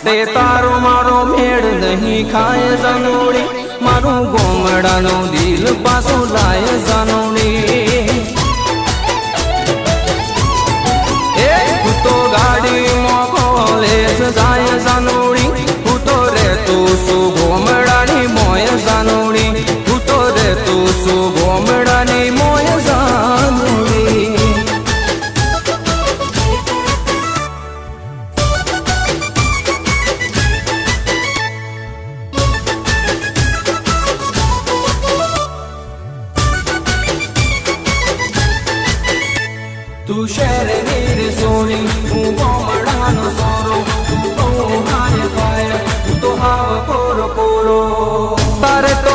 માટે તારો મારો મેળ નહીં ખાય જાનોડી, મારું ગોમડાનું દિલ પાછું લાય જાનોડી. તું તો ગાડીમાં કોલેજ જાય જાનોડી, હું તો રહેતું છું ગોમડાની મોય જાનોડી, હું તો રહેતું છું ગોમડાની મોય જાનોડી. તું શહેરની રે સોની, હું ગોમડાનો સોરો, તું તો હાય હાય, તું તો હાવ કોરો કોરો. તારે તો